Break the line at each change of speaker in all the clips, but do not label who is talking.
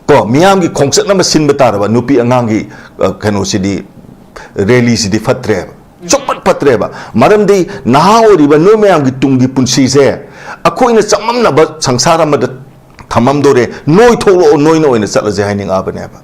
ko miyam gi khongset na sin batar ba nupi angang gi kano sidi rally sidi fatre chokpat fatre ba maram di naha ori ba no miyam gi tungi punsi se akoi na chamam na ba sangsara ma da thamam dore noi tholo noi no ina chala je haining abane ba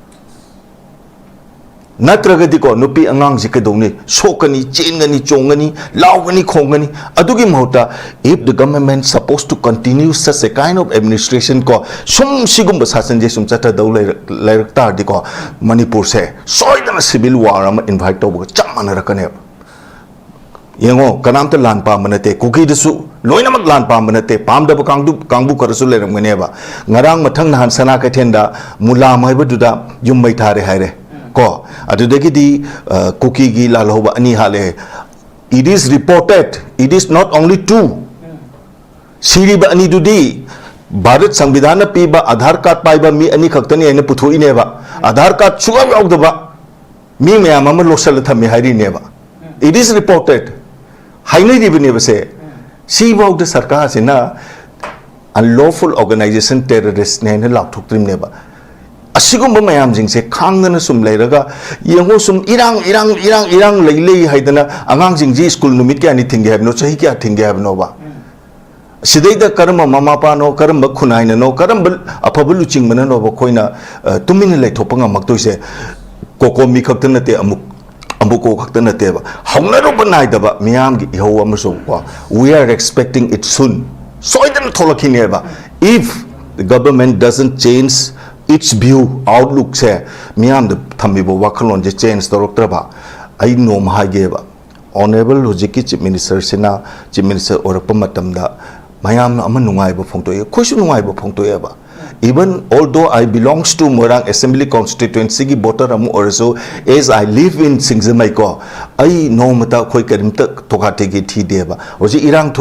natragadi ko nupi angang ji kedongni sokani chengani chongani laugani khongani adugi mahota if the government supposed to continue such a kind of administration ko sum sigum basasan je sum chata dau lairak tar di ko manipur se soidana civil war am invite to chamana rakane yengo kanam te lan pa manate kuki desu loina mak lan pa manate pam da kangbu karasu leram ngane ba ngarang mathang nahan sana ka thenda mula mai ba duda yum mai thare haire ko adudagi di cookie gi lalhoba ani hale it is reported it is not only two siri ba ani dudi bharat samvidhana pi ba aadhar card pai ba mi ani khaktani ene puthoi ne ba aadhar card chuga yaud ba mi mayam ama losal thami hari ne ba it is reported hainai di bne ba se si baud the sarkar sina unlawful organization terrorist ne lak thuk trim ne ba asigum mayam jing se khangna sum leiraga yengo sum irang leilei haidana angang jing ji school numit kya ni thingge habno chahi kya thingge habno ba sidai da karma mama pa no karma khunaina no karam apabulu chingmana no ba khoina tumin lai thopanga maktoi se Cocomi khaktana te amuko khaktana te ba hauna ro banai da ba miyam gi ho amaso ko we are expecting it soon soidan tholakhine ba if the government doesn't change its view outlook se miyam the thamibo wakhalon je change doroktra ba ai nom hage ba honorable hojiki chief minister sina chief minister orapa matam da mayam ama nungai ba phongtoi khoisu nungai ba phongtoi ba even although I belongs to Morang Assembly constituency ki voter amu also as I live in Singzamai ko ai no mata khoi karim ta thokate gi thi de ba oji irang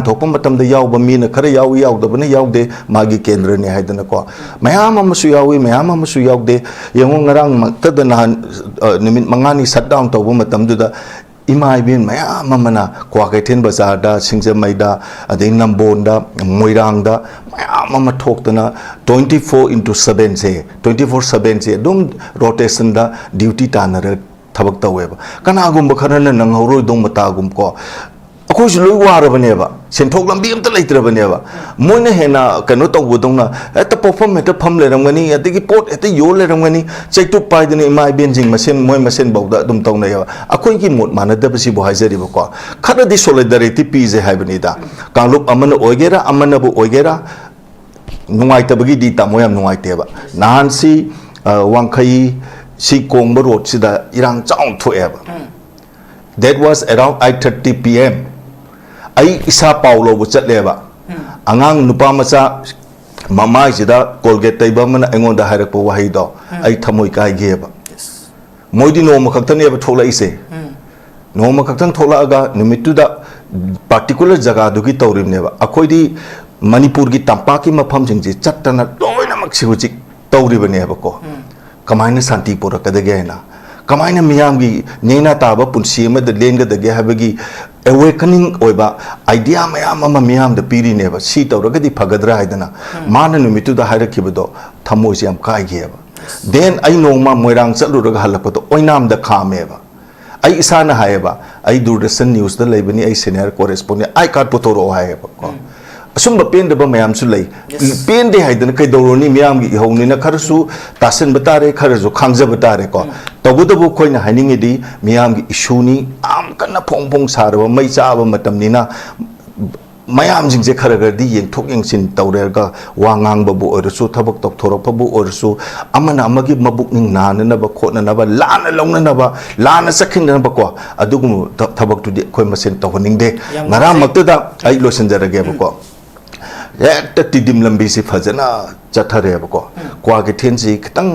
thok matam da yaw ba mi na khare yaw da bane yaw de magi kendra ne haidana ko mayam am su yawi mayam am su yaw de yang ngarang ta da na nimit mangani shutdown to ba matam du da imai bin mayam amana kwa kai then bazar da Singzamai da adai Nambon da Moirang da mayam ama thok tana 24/7 se 24/7 se dum rotation da duty tanara thabak tawe ba kana gum ba kharana nang horoi dong mata gum ko akoi loi war bane ba senthok lambi amta leitra bane ba moina hena kano tawbu dong na eta perform eta pham le ramgani atigi pot eta yo le ramgani chektu pai dine imai benjing masen moi masen bawda dum tong na ya akoi ki mot mana da basi bo haizari ba ko khara di solidarity pi je haibani da kanglup amana oigera amana bu oigera nungai tabagi di tamoyam nungai teba nahan si wangkai si kongba road sida irang chaung thoeba that was around 8:30 PM ai isa paulo bu chatleba angang nupa macha mamai sida colgate taiba mana engon da harak po wahi do ai thamoi kai geba moidi no makhaktane ba thola ise no makhaktang thola aga numitu da particular jaga dugi tawrim neba akoi di manipur ki tampa ki mafam jing ji chattana loina maksi huji tawri bane ba ko kamaina santi pura kadage na kamaina miyam gi neina ta ba punsi ma de lenga de ge habagi awakening oiba idea mayam ama miyam de piri ne ba si tawra gadi phagadra haidana mana numitu da haira kibodo thamoi siam kai ge ba then ai no ma moirang chalu ra halapa to oinam da khame ba ai isana hae ba ai Doordarshan news da leibani ai senior correspondent ai kat potoro hae ba ko asumba pen de ba mayam su lei pen de haidana kai doroni miyam gi howni na kharsu tasen batare kharju khangja batare ko tabuda bu khoina haningi di miyam gi issue ni am kana phong sarwa mai cha ba matam ni na mayam jing je kharagar di yeng thok yeng sin tawrer ga wangang ba bu orsu thabak tok thorok pa bu orsu amana amagi mabuk ning na na ba khona na ba lana long na ba lana sakhin na ba ko adugum thabak tu di khoi masen tawning de ngara makta da ai losen jarage ba ko ekta tidim lambi si fajana chathare ba ko kwa ge thenji khitang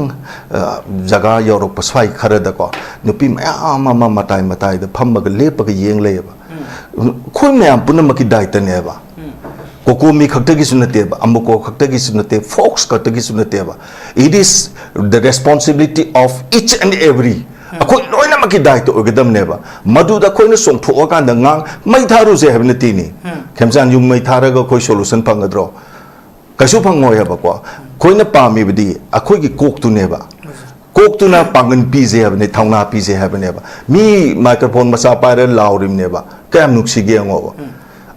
jaga yorok paswai khara da ko nupi mayam ama matai da phamma ga lepa ga yeng le ba khoi mayam punamaki daita ne ba Cocomi khaktagi sunate ba amuko khaktagi sunate fox khaktagi sunate ba it is the responsibility of each and every akoi loina maki daita ogadam ne ba madu da khoi na song tho ka da ngang mai tharu je habna ti ni khemsan yum mai thara ga khoi solution phangadro kaisu phangoi ba ko koina pami bidi akoi ki kok tu neba kok tu na pangan pije habne thauna pije habne ba mi microphone masa pare laurim neba kam nuksi ge ngo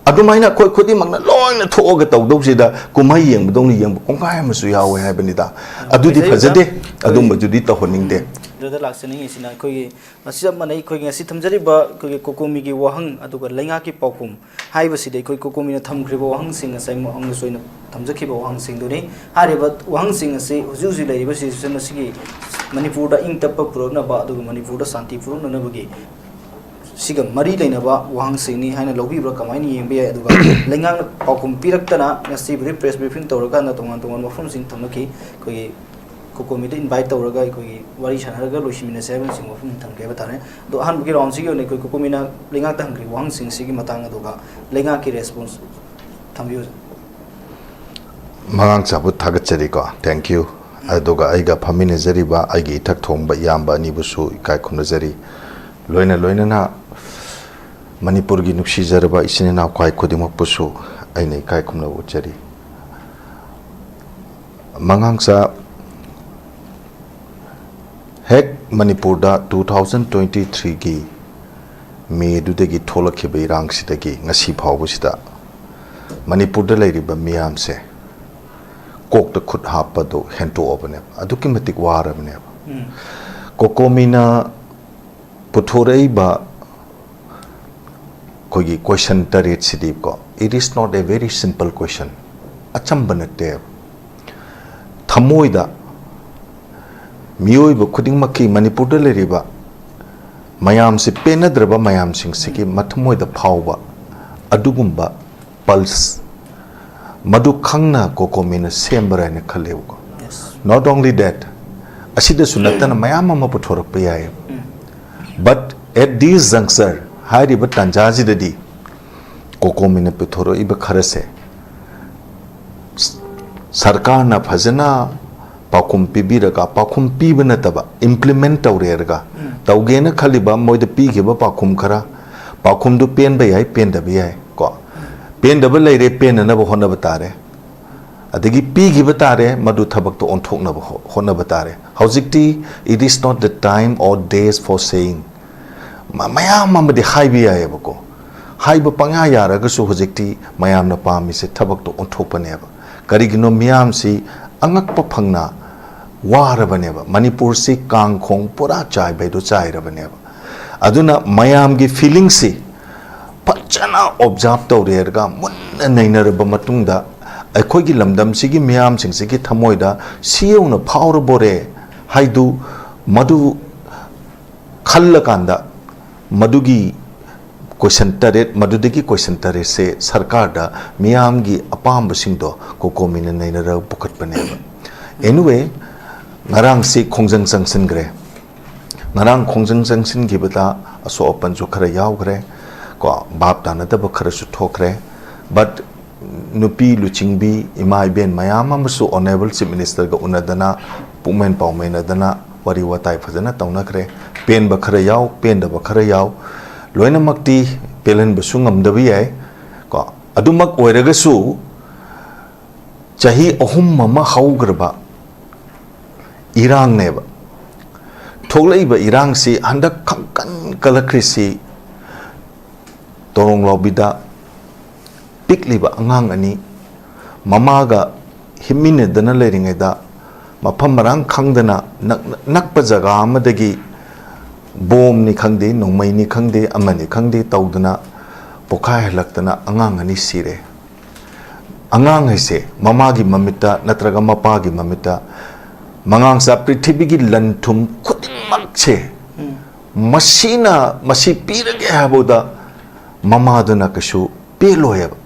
adumaina koi khodi magna loina thoga tawdo sida kumai yeng budong ni yeng kongkai masu yawe habni da adudi phajade adum bajudi tahoningde
Brother Lakshani is in a Kogi, a Siamanai Kogi, a Sitamjariba, Cocomi, Wahang, Aduga Leingaki Paokhum, Hivasi, the Cocomi, Tam Gribo, Wahang sing a same on the swing of Tamzakibo, Wahang sing Duni, Harry, but Wahang sing a say, who's usually was in the city, Manipur, Intapa Purona, Badu, Manipur, Santi Puruna, Navagi. Sigam Marie Lenaba, Wahang Sini, Hana Lobi, Brokamani, and Bia, Leingak, Paokhum, Piratana, a civil press briefing to Rogana to one from Sing Tamaki, Kogi. Cocomi invite Toraga, Wari Shanaga, Lushimina 7, sing of Tangabatane, the Hanbuki on Sigil, Cocomina, Lingak, Wang sing Sigimatanga Doga, Lingaki response. Tambu
Mang Sabut Tagacherica, thank you. Adoga Aiga Pamina Zeriba, Igi Taktomba Yamba Nibusu, Kaikuna Zeri, Loina Loinana, Manipurgi Nushi Zerba, Isinina, Quai Kodimopusu, Aine Kaikuna Ucheri. Mangangsa Hek Manipur da 2023 gi May dudagi thola khibai rang sidagi ngasi phawbu sida Manipur da leiriba miyam se kok da khut happa do hento obane aduki matik warabane Cocomi na puthorei ba kogi question tarit sidip ko it is not a very simple question achambanate thamoida Miyoi ba khuding makki Manipur da leriba mayam se penadraba mayam sing siki mathamoi da phawba adugumba pulse madu khangna Cocomi na sembra ne khalew ko not only that asida sunatana mayam ma puthorak pa yai but at this juncture hari ba tanjaji dadi Cocomi na puthoro iba kharase sarkar na phajana Paokhum pibiraga Paokhum pibana taba implement tawrerga tawgena khaliba moida pigiba Paokhum khara Paokhum du pen ba yai pen da ba yai ko pen da ba leire pen na ba honna ba tare adagi pigiba tare madu thabak to onthok na ba honna ba tare hojikti it is not the time or days for saying mayam ma de haibi yai ba ko haiba panga yara ga su hojikti mayam na pami se thabak to onthok pa ne ba karigino miyam si angak pa phangna warabaneba Manipur si kangkhong pura chai baido chai rabaneba aduna mayam gi feeling si pachana observe tawrerga munna nainaraba matungda akhoi gi lamdam sigi miyam sing sigi thamoida siyeuna phawra bore haidu madu khalla kanda madugi question taret madudagi question tare se sarkar da miyam gi apam singdo Cocomi na nainara bukat paneba anyway ngarang si khongjang jangsin gre ngarang khongjang jangsin gi bata aso open jo khara yaw gre ko bap ta na da khara su thokre but nupi luchingbi imai ben mayam amsu honorable chief minister ga unadana pumen pawmen adana wari watai phajana tauna gre pen ba khara yaw pen da ba khara yaw loina makti pelen ba sungam da bi ai ko adumak oiraga su chahi ahum mama haugrba irang neba thoglaiba irang si handak khangkan kalakrisi torong lobida pikliba angang ani mamaga himine dana leringa da mafam marang khangdana nakpa jaga amadagi bom ni khangde nongmai ni khangde amani khangde tawdana pokhai halaktana angang ani sire angang haise mamagi mamita natraga mapagi mamita mangang sa prithvi gi lanthum khudimmak che masina masi pirage haboda mama duna kashu peloyaba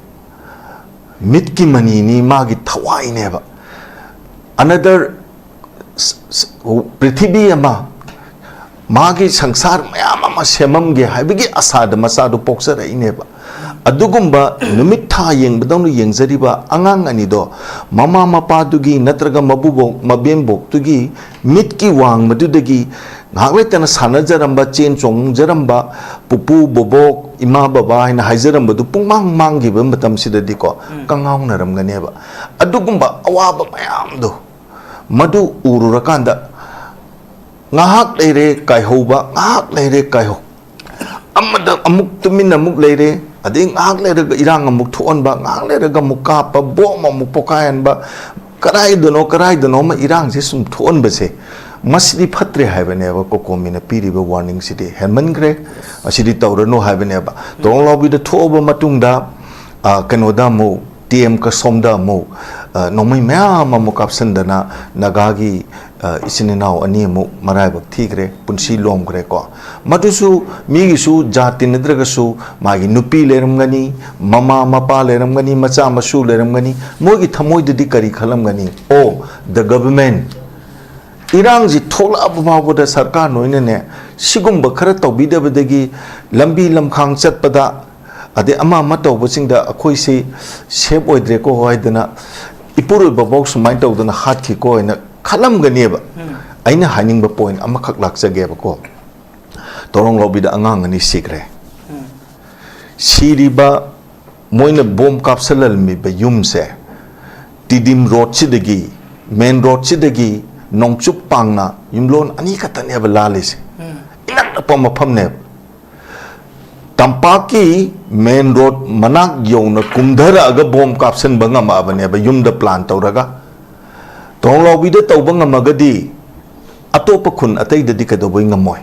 mitki mani ni magi thawai neba another prithvi ama magi sangsar mayam ama semam ge habigi asada masadu poksara ineba adugumba numit tha yengbadong yengjariba angang ani do mama mapa dugi natraga mabubok mabembok tugi mitki wang madudagi ngakletana sanajaramba chen chong jaramba pupu bobok ima baba ina haijaramba du pungmang manggi ba matam sidadi ko kangaung naram ganeba adugumba awaba mayam do madu ururakanda ngahak leire kai hoba ngahak leire kai ho amada amuk tumin amuk leire ading ngahak leire ga irang amuk thuon ba ngahak leire ga muka pa bom amuk pokayan ba karai dono ma irang se sum thuon ba se masidi phatre haibane ba Cocomi na piri ba warning sidi henman gre asidi tawrano haibane ba tong lobby da thoba matungda kanoda mo TM ka somda mo nomai mya ma mukapsan dana nagagi isininaw ani mo maray bak thigre punsi lom gre ko madusu migi su jati nadraga su magi nupi leram gani mama mapa leram gani macha masu leram gani mogi thamoi didi kari khalam gani o the government irang ji thola ababu da sarkar noine ne sigum bakhara tawbida badagi lambi lamkhang chatpada ade ama matau bachingda akhoi se sep oidre ko hoidana ipuru babok sumai tawdana hat ki ko ina khalam ganeba aina haning ba point ama khak lakjage ba ko torong lobby da angang ani sikre siriba moina bom kapsalal mi ba yumse tidim road chidagi main road chidagi nongchup pangna yumlon ani katane ba lalis inak pa mapham ne tampaki main road manak yona kumdhara aga bom kapsan banga ma bane ba yumda plan tawraga tonglo bida tawbanga magadi atopa khun atai dadi ka doboi ngamoy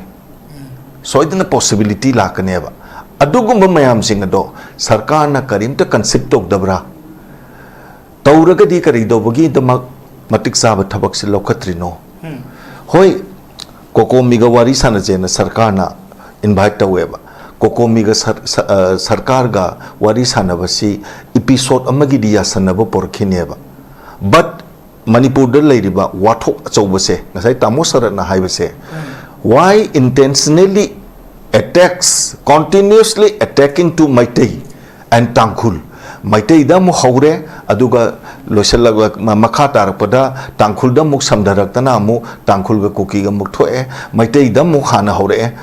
soidana possibility lakane ba adugumba mayam sing ado sarkar na karimta concept tok dabra tawraga di kari dobagi damak matik saba thabak se lokhatrino hoi Cocomi ga wari sana jena sarkar na invite taweba Cocomi ga sarkar ga wari sana basi episode amagi dia sanaba porkhineba but manipur da leiriba wathok achobase ngasai tamo sarat na haibase why intentionally attacks continuously attacking to Maitai and Tangkhul Maitai da mu haure aduga loisalaga makha tarpada Tangkhul da muk samdaraktana mu Tangkhul ga kuki ga muk thoe Maitai da mu khana haure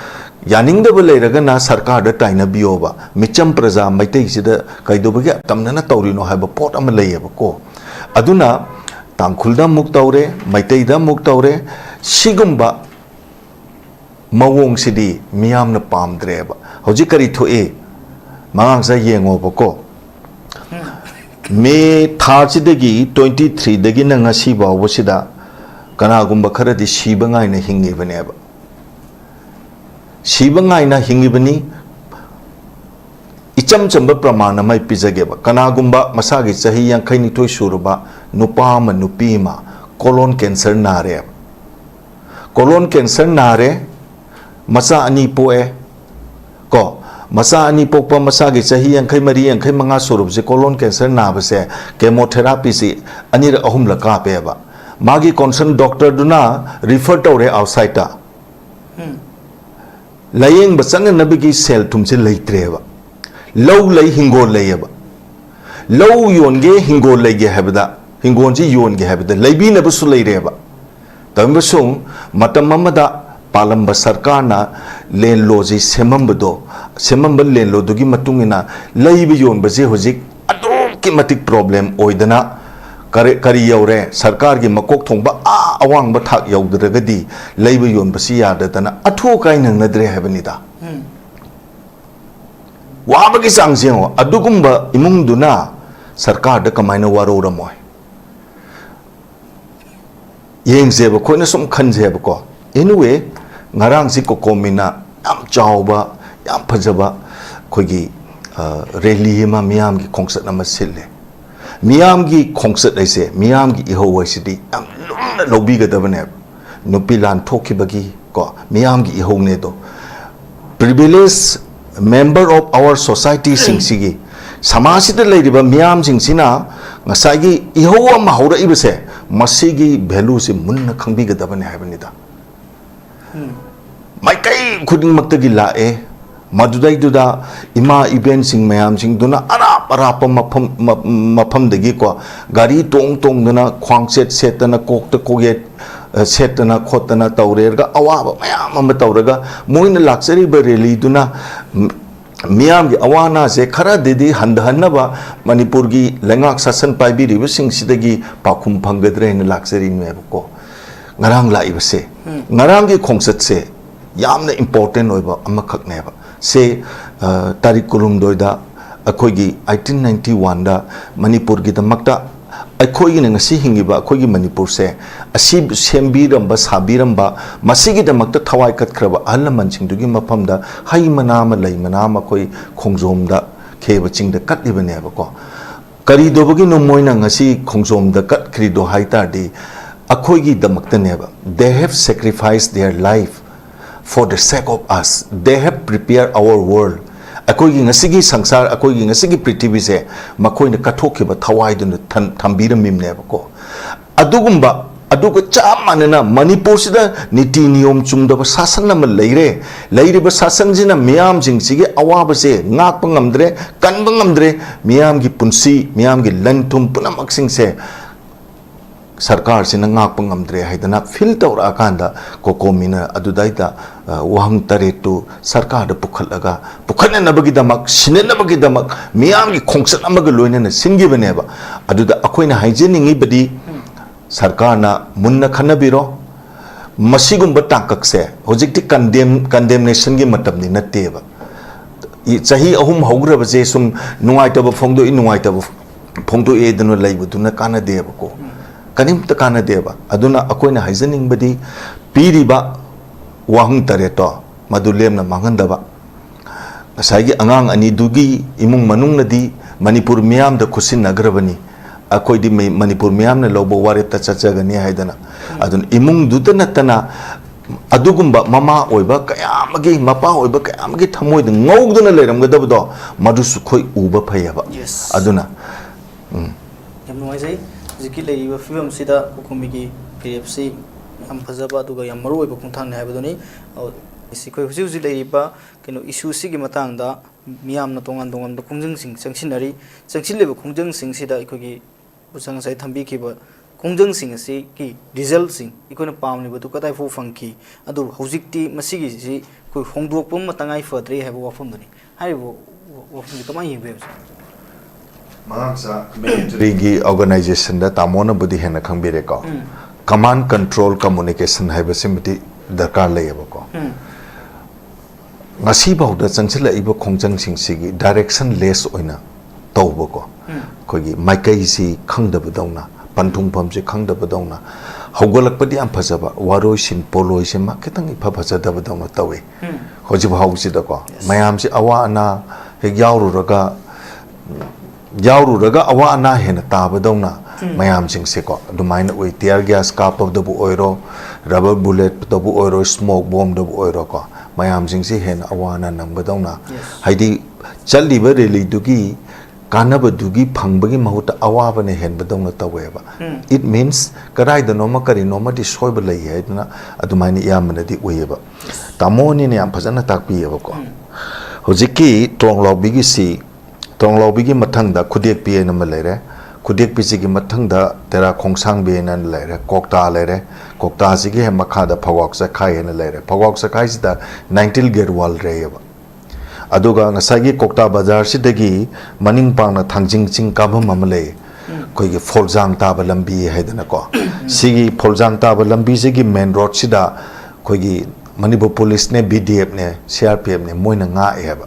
yaning da beleiraga na sarkar da taina bioba micham praja Maitai sida kaidobage tamna na tawrino haiba pot ama leyeba ko aduna Tangkhul da muk tawre Maitai da muk tawre sigumba mawong sidi miyam na pamdreba hojik kari thoe mangang sa yengo bako me thachidagi 23 dagi na ngasi ba wasida kana gumba kharadi sibangai na hingi baneba sibangai na hingi bani icham chamba pramana mai pizageba kana gumba masagi chahi yankai ni toy suruba nupa ma nupi ma colon cancer nare colon cancer nare masa ani poe ko masa ani pokpa masa gi chahi yankai mari yankai manga surup je colon cancer na base chemotherapy si ani ra ahum la ka pe ba magi concern doctor duna refer to re outside ta layeng basang na bigi cell tum se leitre ba low lay hingo lay ba low yon ge hingo lay ge habda hingon ji yon ge habda leibi na busu lay re ba tambasung matam mamada palamba sarkar na len loji semambado semamba len lo dugi matungina leibi yon baje hojik adu ki matik problem oidana kari yaure sarkar gi makok thongba awang ba thak yaudragadi leibi yon basi yadadana athu kai nang nadre habanida wabagi sangsengo adugumba imungduna sarkar da kamaina waro ramoy yengzeba khoina sum khanjeba ko anyway ngarang si Cocomi na yam chawba yam phajaba khogi rally ma miyam gi khongsat na masille miyam gi khongsat aise miyam gi iho waisidi yam lumna lobi ga dabane nupi lan thoki bagi ko miyam gi iho ne do privileged member of our society singsigi samasida leiriba miyam singsina ngasagi iho ma hora ibase masigi value se munna khangbi ga dabane habanida mai kai khuding maktagi lae madudai duda ima event sing mayam sing duna arap mafam dagi ko gari tong tong duna khwang set na kok ta koget set na khot na tawrer ga awa mayam am tawraga moina luxury ba rally duna Miam gi awana se khara didi handhanaba Manipur gi Leingak sasan paibi ribasing sidagi Paokhum phangadre na laksari mebko ngarang lai se ngarang gi khongsat se yamna important oiba amakhak neba se tarik kulum doida akhoi gi 1891 da Manipur gi damakta akhoi gi ngasi hingiba akhoi gi Manipur se asi sembiram ba sabiram ba masigi damakta thawai kat khraba ahalaman singdugi maphamda hai manama lei manama khoi khongjom da kheba chingda kat libane ba ko kari dobagi no moina ngasi khongjom da kat khri do haita di akhoi gi damakta neba they have sacrificed their life for the sake of us they have prepared our world akoi gi ngasigi sangsar akoi gi ngasigi prithvi se makoi na kathokhiba thawai dun thambiram mimne ba ko adugumba aduga chamanana Manipur sida niti niyom chungdaba sasan nama leire leiriba sasan jina miyam jing sige awaba se ngak pangamdre kan pangamdre miyam gi punsi miyam gi lantum punamak sing se sarkar sina ngak pangamdre haidana fil tawr akanda Cocomi na adudaita wahang taretu sarkar da pukhalaga pukhana nabagi damak sinen nabagi damak miyam gi khongsat amaga loina na singi baneba aduda akoina haijeningi badi sarkar na munna khanabiro masigumba tangkakse hojikti condemnation gi matamni natteba chahi ahum hograba je sum nuaitaba phongdo inuaitaba phongdo edunu laibuduna kana deba ko kanim ta kana deba aduna akoina haizening badi piriba wahang tareto madulem na mangandaba asagi angang ani dugi imung manung nadi Manipur miyam da khusin nagrabani akoi di Manipur miyam na lobo warita chachagani haidana adun imung dudana tana adugumba mama oiba kayamagi mapa oiba kayamagi thamoi da ngogduna leiramgadabdo madusu khoi uba phayaba aduna
yam noisai ziki leiba film sida Cocomi gi KFC am phajaba aduga yam maru oiba khungthang ne habadoni isi khoi huji huji leiba kino issue sigi matangda miyam na tongan tongan da khungjang sing changsinari changsinleba khungjang sing sida ikhogi busang sai thambi khiba khungjang sing asi ki result sing ikona pamni batu katai fo fangki adu hojikti masigi si koi hongdok pum matangai fadre haibo wafum dani haibo wafum kamai yebe
Mangsa military gi organization da tamona budi hena khangbire ko command control communication haiba simiti darkar layeba ko ngasi bauda changchila iba khongjang sing sigi direction less oina tawba ko kogi maikai si khangdaba dawna panthung pham si khangdaba dawna hogolakpadi am phajaba waroi sin poloi se ma ketang ipa phajadaba dawna tawe hoji bhausi da ko mayam si awa ana he yauru raga awa ana hena taba dawna mayam sing se ko dumaina oi tear gas kap of the oiro rubber bullet the oiro smoke bomb the oiro ko mayam sing si hen awana nangba dawna haidi challi ba reli dugi kanaba dugi phangbagi mahuta awaba ne hen badawna taweba it means karai da noma kari noma di soiba lai haidna adumaini yamana di oyeba tamoni ne am phajana takpiyeba ko hojiki tronglobigi si tronglobigi mathangda khudek pi na malaire khudek pi sigi mathangda tera khongsang be na laire kokta laire kokta sigi he makha da phawak sa khai na laire phawak sa khai sida 90 ger wall reyeba aduga ngasagi kokta bazar sidagi maning pangna thangjing ching kabam amale koi ge foljang ta ba lambi haidana ko sigi foljang ta ba lambi sigi main road sida koi ge Manipur police ne BDF ne CRPF ne moina nga eba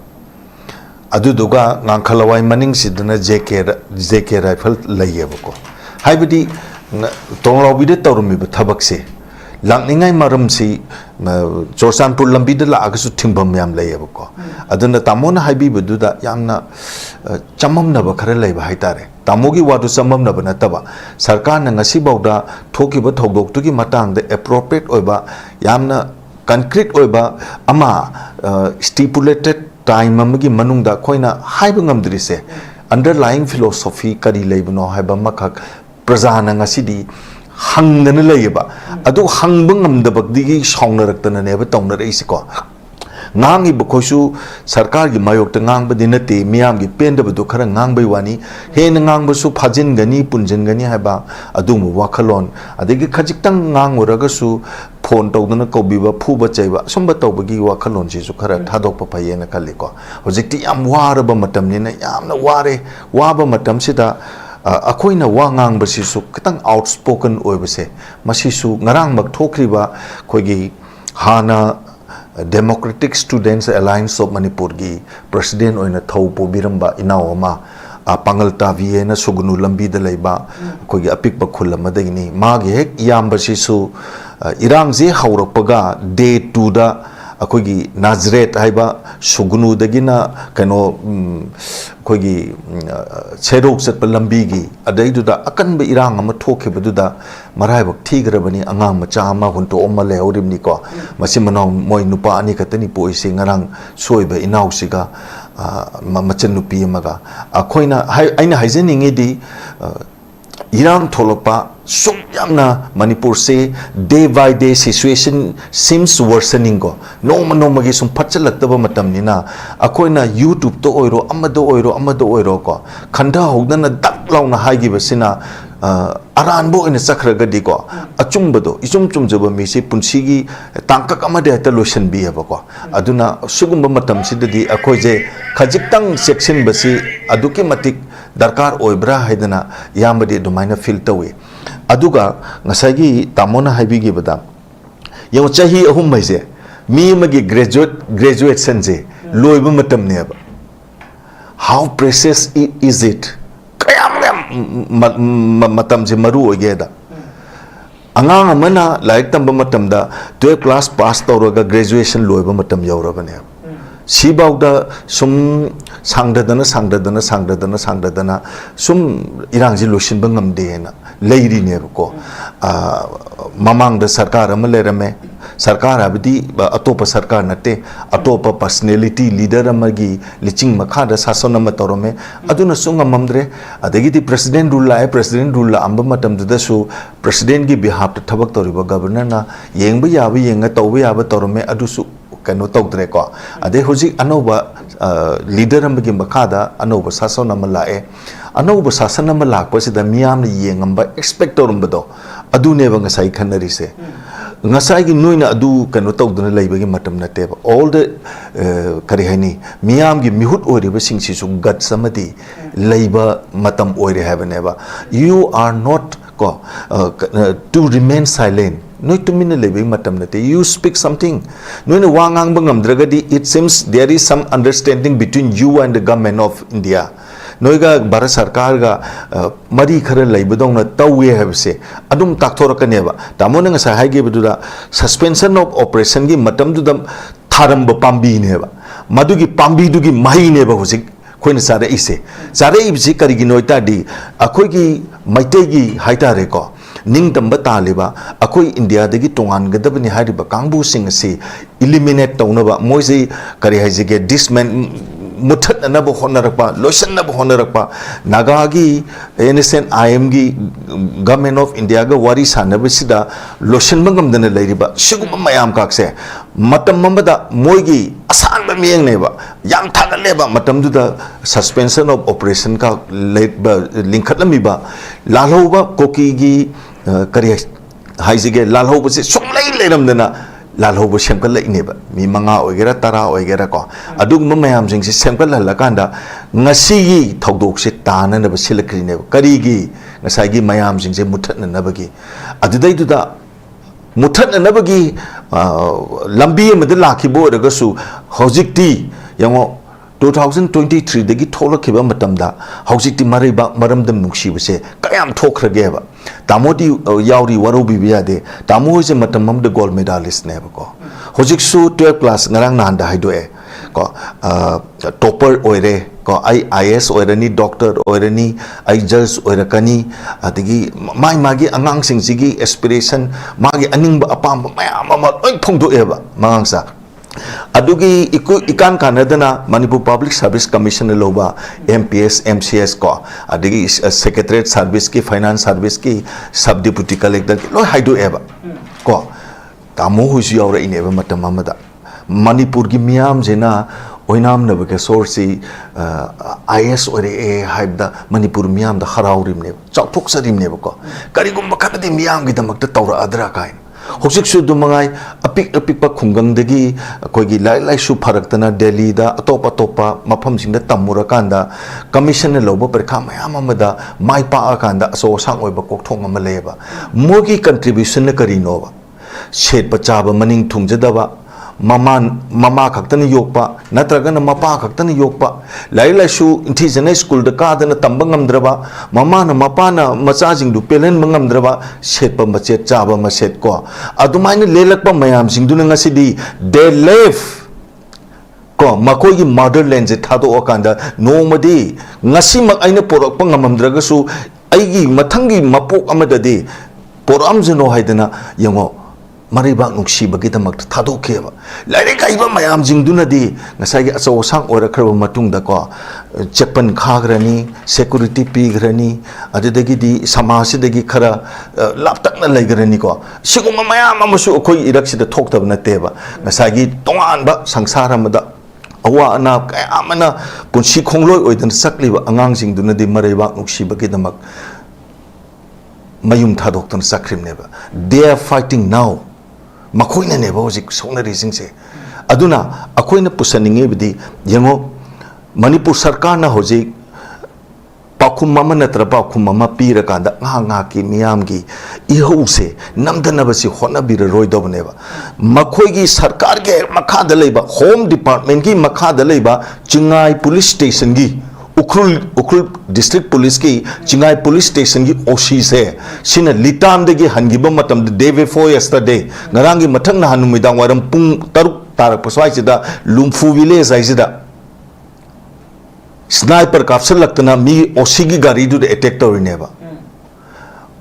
aduduga ngangkhalawai maning sidana JK rifle layeba ko haibidi tonglawi de torumi ba thabak se langningai maram si Jorsanpur lambi de la agasu thimbam yam layeba ko aduna tamona haibi bududa yamna chamam na ba khare laiba haitare tamogi wadu chamam na ba nataba sarkar na ngasi bauda thoki ba thogdok tu gi matang de appropriate oiba yamna concrete oiba ama stipulated time amagi manungda khoina haiba ngamdri se underlying philosophy kari leibno haiba makhak prajana ngasidi hangdana layeba adu hangbang ngamdabak digi songnarak tana neba tongnar isi ko ngangi bukhosu sarkar gi mayok ta ngang ba dinate miyam gi penda bu khara ngang bai wani he na ngang ba su phajin gani punjin gani ha ba adum wakhalon adegi khajik tang ngang uraga su phone tawdana kobiba phuba chaiba somba tawbagi wakhalon ji su khara thadok pa payena kalli ko hojikti yam waraba matam ni na yamna ware waba matam sida akoina wangang basi su kitang outspoken oibase masi su ngarang mak thokriba khogi hana Democratic Students Alliance of Manipur gi president oina thaupo biramba inawama pangal taviye na sugunu lambi da leiba khogi apik ba khulama dagini mage hek yambasi su irang je haurakpaga day 2 da akogi Nazareth haiba sugunu dagina kano kogi cherok set lambi gi adai du da akan ba irang ama thoke bu da marai bak thigrabani angang macha ma hunto omma le horim ni ko masimano moi nupa ani katani poise ngarang soiba inau siga machan nupi amaga akoina aina haizeningi di irang tholopa sum yamna Manipur se day by day situation seems worsening go no magi sum phachalak matam ni na akoina YouTube to oiro amado oiro ko khanda hogdana dak launa haigi basina aranbo ina sakhraga di ko achumbado ichum jaba mi se punsigi tangkak amade ta lotion bi haba ko aduna sugumba matam sidadi akoje khajiktang section basi aduki matik darkar oibra haidana yambadi dumaina feel tawe aduga ngasagi tamona haibigi bada yau chahi ahum maise mi magi graduation je loiba matam ne ba how precious is it matam je maru ogeda angang amana like tamba matam da 12 class pass tawraga graduation loiba matam yaurabane sibauda sum sangdadana sum irangji lotion bangam dena leiri ne ko mamang da sarkar am lerame sarkar abdi atopa sarkar nate atopa personality leader amagi liching makha da sasona matorome aduna sunga mamdre adegi di president rule amba matam da su president gi behalf ta thabak toriba governor na yengba yabi yenga tawba yaba torome adusu kano tawdre ko ade hoji anoba leader amagi makada anoba sasona malae anoba sasana malak pasida miyam yengamba expector umbado adune ba ngasai khanari se ngasai gi noina adu kano tawduna leibagi matam nate all the kari hani miyam gi mihut ori ba singsi su gat samadi leiba matam ori habane ba you are not ko to remain silent no to min lebi matam nate you speak something no ne wangang bangam dragadi it seems there is some understanding between you and the government of India noiga Bharat Sarkar ga mari khara leibadong na tawe habse adum takthora ba tamona nga sa haige beduda suspension of operation gi matam du dam tharam ba pambi ne ba madugi pambi du gi mahi ne ba hosik khoina sare ise ibsi karigi noita di akhoi gi maite gi haita re ko ning tamba taliba akoi India dagi tongan gadabani hariba kangbu sing si eliminate tawnaba moise kari haijige disman muthat na bo honarakpa lotion na bo honarakpa nagagi innocent IM gi government of India ga wari sanabasida lotion bangam dana leiriba sigum mayam kakse matam mamada moigi asan ba miyeng neba yang thagaleba matam du da suspension of operation ka linkhatlami ba lalhoba koki gi kari haijige lalhoba se somlai leiramdana lalhoba semkal laineba mi manga oigera tara oigera ko adug mayam jing se semkal halakanda ngasi gi thodok se tana na basilakri ne kari gi ngasai gi mayam jing se muthatna na bagi adudai du da muthatna na bagi lambi amada lakhibo daga su hojikti yango 2023 dagi tholakhiba matamda hojikti mariba maramdam nuksibase kayam thokhrageba tamodi yauri warobi biade tamo je matamam de gold medalist ne ko hojik su 12 class ngarang nanda haidoe ko topper oire ko IS oirani doctor oirani judge oirakani adigi mai magi angang sing sigi aspiration magi aning ba apam mayam ma oi phongdo eba mangsa adugi ikan kanadana Manipur Public Service Commission loba MPS MCS ko adigi secretariat service ki finance service ki sub deputy collector ki lo haido eba ko tamu huisi yaura ineba matamamada manipur gi miyam jena oinam na bake source is or a hype da manipur miyam da haraurim ne chauthok sarim ne ko karigum bakati miyam gi damak ta tawra adra kain hojik su du mangai apik pa khungang degi koi gi lai su pharaktana delhi da atopa mafam sing da tamura kanda commission ne lobo perkha mayam amada mai pa kanda so sang oi ba kok thong am leba mogi contribution ne karino ba shet pachaba maning thungjadaba mama khaktan yokpa natraga na mapa khaktan yokpa lai su inthijana school da ka da na tambangam draba mama na mapa na macha jing du pelen mangam draba shet pa mache chaba ma set ko adumaina lelakpa mayam sing du na ngasi di they live ko makoi gi motherland je thado okanda no madi ngasi mak aina porok pa ngamam draga su aigi mathangi mapok amadadi poram jeno haidana yango Maribak nungsi bagi tamak thado keba lai kai ba mayam jingduna di ngasai gi aso sang ora khraba matung da ko chepan khagrani security pi grani adedagi di samaj dagi khara laptak na laigrani ko siguma mayam amasu khoi irak sida thoktab na teba ngasai gi tongan ba sangsara mada awa ana kai amana punsi khongloi oidan sakli ba angang jingduna di maribak nungsi bagi tamak mayum thadok tan sakrim neba they are fighting now makoina ne ba hojik sonari singse aduna akoina pusaninge bidi yango manipur sarkar na hojik paokhum mama natra paokhum mama pira kanda nga ki miyam gi ihuse namdana basi hona bir roi dobne ba makoi gi sarkar ge makha da leiba home department gi makha da leiba chingai police station gi ukrul district police ki chingai police station ki oshi se sina litam de gi hangiba matam de day before yesterday ngarangi mathang na hanu midang waram pung taruk tarak paswai sida lumfu village ai sida sniper kapsal laktana mi oshi gi gari du attack tawrine ba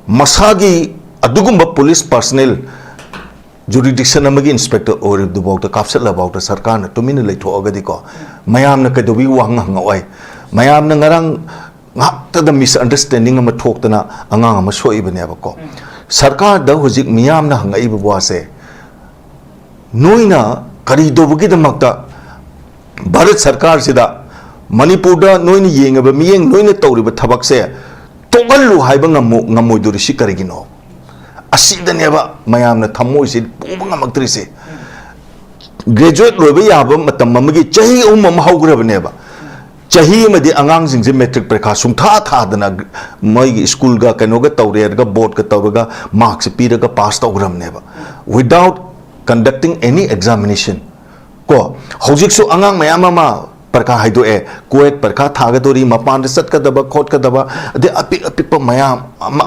masagi adugumba police personnel jurisdiction amagi inspector or du bawta kapsal la bawta sarkar na tumina leitho agadi ko mayam na kadobi wang nga oi mayam na ngarang ngakta da misunderstanding ama thoktana angang ama soibane ba ko sarkar da hojik miyam na hangai ba wase noina kari dobugi da makta bharat sarkar sida manipur da noina yenga ba miyeng noina tawri ba thabak se togallu haiba ngamoi duri sikarigino asida ne ba mayam na thammoi se puba ngamaktri se graduate loiba yaba matam amagi chahi umma haugraba ne ba chahi madi angang jing je metric parekha sungtha tha dana mai school ga kanoga tawre ga board ga tawra marks pi ga pass tawgram ne ba without conducting any examination ko hojik su angang mayama ma parekha haido e koet parekha thaga dori mapan sat ka daba khot ka daba de apik pa mayam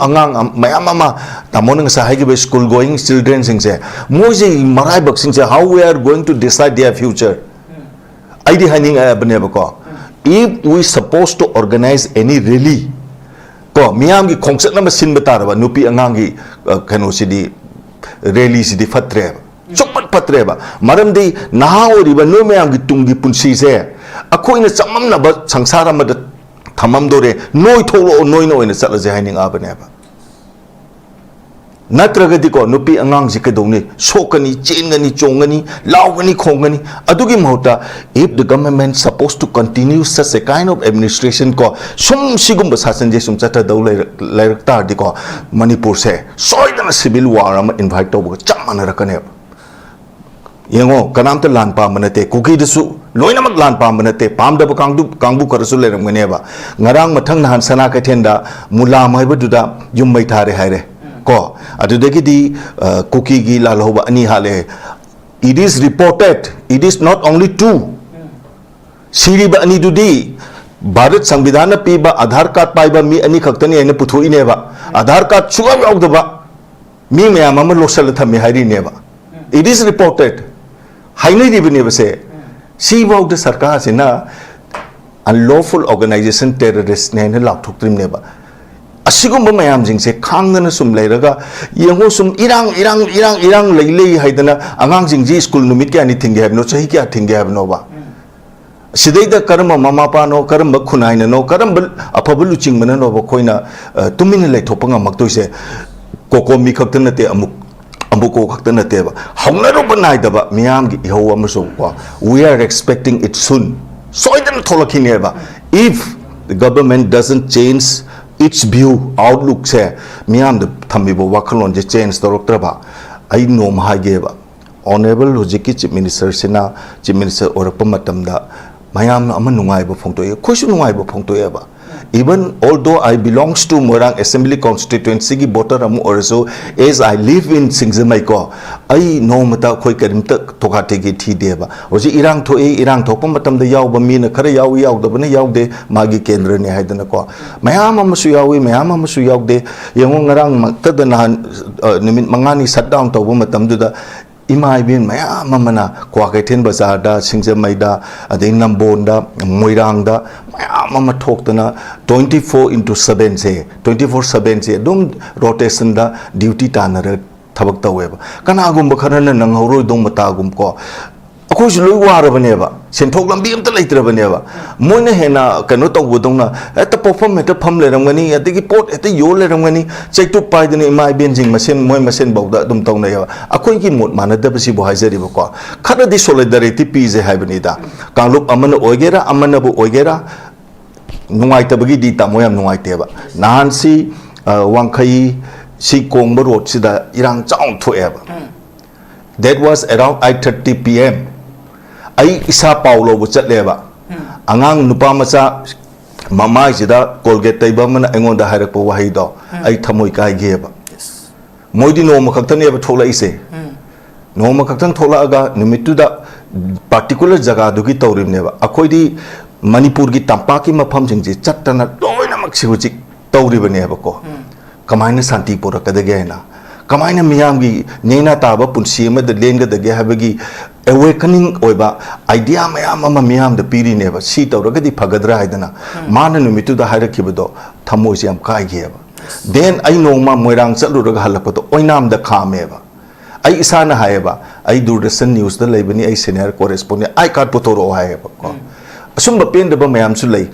angang mayama ma tamon sa hai ge school going children sing se moje marai bak sing se how we are going to decide their future id haning abne ba ko if we supposed to organize any rally ko miyam gi khongsat na sin batar ba nupi angang gi kano sidi rally sidi fatre chokpat patre ba maram dei naha ori ba no miyam gi tungi punsi se akoina chamam na ba sangsara ma da thamam dore noi tholo noi no ina chala je haining abane ba natragadi ko nupi angang ji kedongni sokani chengani chongani laugani khongani adugi mahota if the government supposed to continue such a kind of administration ko sum sigum sasan je sum chata dau lairak tar di ko manipur se soidana civil war am invite to bo chamana rakane yengo kanam te lan pa manate kuki desu loina mak lan pa manate pam da kangbu karasu leram ngane ba ngarang mathang nahan sana ka thenda mula mai ba duda yum mai thare haire ko adudagi di cookie gi lalhoba ani hale it is reported it is not only two siri ba ani dudi bharat samvidhana pi ba aadhar card pai ba mi ani khaktani ene puthoi ne ba aadhar card chuga yaud ba mi mayam ama losal thami hairi ne ba it is reported hainai di bne ba se si baud the sarkar sina unlawful organization terrorist ne ne lak thuk trim ne ba asigum ba mayam jing se khangna sum leiraga yengo sum irang leilei haidana angang jing ji school numit kya ni thingge habno chahi kya thingge habno ba sidai da karma mama pa no karma khunaina no karma apabulu chingmana no ba khoina tumina lai thopanga maktoi se Cocomi khaktana te amuk ambuko khakta nateba haunaro banaidaba miyam gi iho amaso ko we are expecting it soon soidan tholakhineba if the government doesn't change its view outlook se miyam de thamibo wakhalon je change toroktraba ai nom hageba honorable hojiki chief minister sina chief minister orapa matamda mayam ama nungai ba phongto ye khoisu nungai ba phongto ye ba even although I belongs to Morang Assembly constituency ki voter amu also as I live in Singzamai ko ai no mata khoi karim ta thokate gi thi de ba hoji irang tho e irang thok pam matam da yaw ba mi na khara yaw da bane yaw de magi kendra ne haidana ko mayam am su yawi mayam am su yaw de yango ngarang makta da na nimit mangani shutdown to ba matam du da imai bin maya mamana kwa kai ten bazar da Singzamai da adin Nambon da Moirang da maya mama thok tana 24/7 se 24/7 se dum rotation da duty tanara thabak taweba kana gum bakharana nang horoi dum mata gum ko akoi loi warabane ba senthok lambi amta leitrabane ba moina hena kano tawbodongna eta perform eta pham leramgani atigi pot eta yo leramgani chektu paidani imai benjing masen moi masen bawda dum tawna ya akoi ki mot manadaba si bo haizari ba ko khara di solidarity pize haibani da kanglup amana oigera amana bu oigera nungai tabagi di tamoyam nungai teba nahan si wangkhai si kongba road sida irang chaung thoeba that was around 8:30 p.m. ai isa paulo bu chatleba angang nupa macha mamai sida colgate taiba mana engonda hairak po wahi do ai thamoi kai geba moidi no makhaktane ba thola ise no makhaktang thola aga nimitu da particular jaga du gi tawrim neba akhoi manipur gi tampa ki mafam jing ji chattana loina maksi huji tawri bane ba ko kamaina santi pura kadage na kamaina miyam gi neina taba punsi ma de lenga de ge habagi awakening oiba idea mayam ama miyam de piri ne ba si tawra gadi phagadra haidana mana numitu da haira kibodo thamoi siam kai ge ba then ai no ma moirang chalu raga halapato oinam da khame ba ai isana haeba ai Doordarshan news da leibani ai senior correspondent ai kat potoro haeba ko asumba pen da ba mayam su lei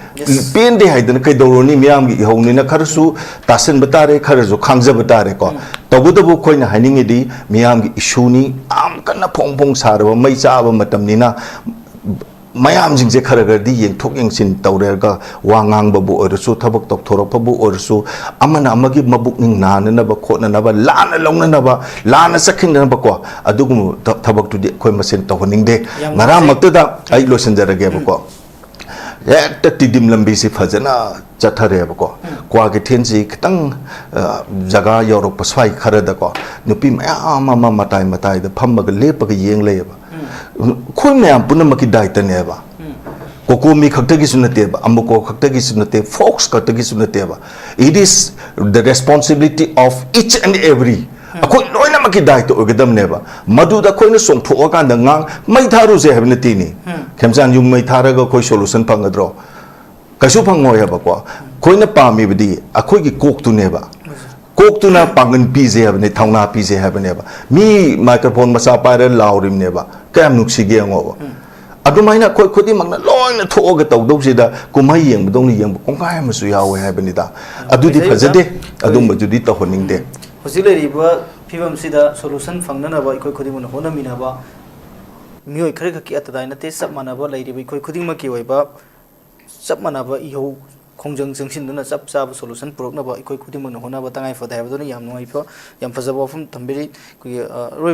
pen de haidana kai doroni miyam gi howni na kharsu tasen batare kharju khangja batare ko tabudabu khoina haningi di miyam gi isuni am kana phong sarwa mai cha ba matam ni na mayam jing je kharaga di yeng thok yeng sin tawre ga wangang ba bu orsu thabak tok thorok pa bu orsu amana amagi mabuk ning na na ba khona na ba lana long na ba lana sakhin na ba ko adugum thabak tu di khoi masen tawning de ngara makta da ai losen jarage ba ko ekta tidim lambi si fajana chathare ba ko kwa ge thenji khitang jaga yorok paswai khara da ko nupi ma ma matai da phamma ga lepa ga yeng le ba khoi mayam punamaki daita ne ba Cocomi khakta gi sunate ba amuko khakta gi sunate fox khakta gi sunate ba it is the responsibility of each and every akoi loina maki daita ogadam ne ba madu da khoi na song tho ka da ngang mai tharu je habna ti ni khemsan yum mai thara ga khoi solution phangadro kaisu phangoi ba ko khoi na pami bidi akoi gi kok tu ne ba kok tu na pangan pi je habne thauna pi je habne ba mi microphone masa paira laurim ne ba kam nuksi ge ngo adumaina khoi khodi magna loina thoga tawdau sida kumai yeng budong ni yeng kongkai masu yawe habni da adudi phajade adum bajudi tahoning de
hosile riba phibam sida solution fangnana ba ikoi khodi mun hona mina ba mioi khare ka ki atadai na te sab mana ba lairi ba ikoi khodi ma ki oi ba sab mana ba iho khongjang jangsin duna sab sab solution prok na ba ikoi khodi mun hona ba tangai fa da ba dona yam noi pho yam phajaba phum thambiri ku